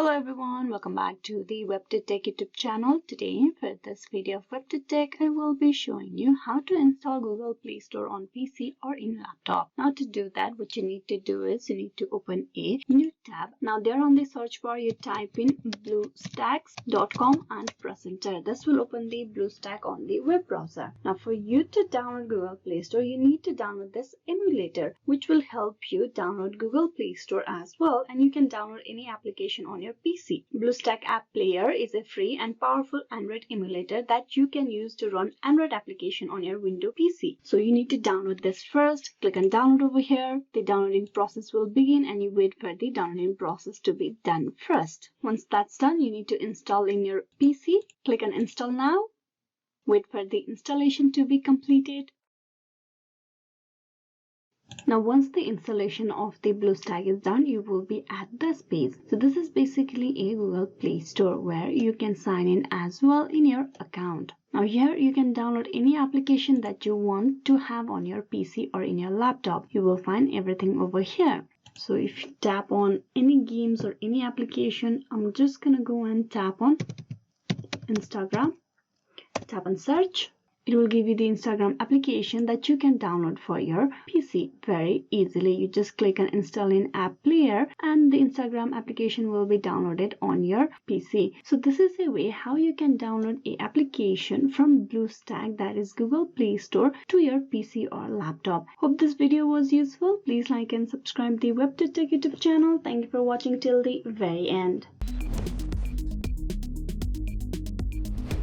Hello everyone, welcome back to the WebToTech YouTube channel. Today for this video of WebToTech, I will be showing you how to install Google Play Store on PC or in laptop. Now to do that, what you need to do is you need to open a new tab. Now there on the search bar, you type in bluestacks.com and press enter. This will open the BlueStack on the web browser. Now for you to download Google Play Store, you need to download this emulator, which will help you download Google Play Store as well, and you can download any application on your PC. BlueStack App Player is a free and powerful Android emulator that you can use to run Android application on your Windows PC. So you need to download this first. Click on download over here. The downloading process will begin and you wait for the downloading process to be done first. Once that's done, you need to install in your PC. Click on install now. Wait for the installation to be completed. Now once the installation of the BlueStack is done, you will be at this page. So this is basically a Google Play Store where you can sign in as well in your account. Now here you can download any application that you want to have on your PC or in your laptop. You will find everything over here. So if you tap on any games or any application, I'm just gonna go and tap on Instagram. Tap on search. It will give you the Instagram application that you can download for your PC very easily. You just click on install in app player and the Instagram application will be downloaded on your PC. So this is a way how you can download a application from BlueStack, that is Google Play Store, to your PC or laptop. Hope this video was useful. Please like and subscribe the WebToTech YouTube channel. Thank you for watching till the very end.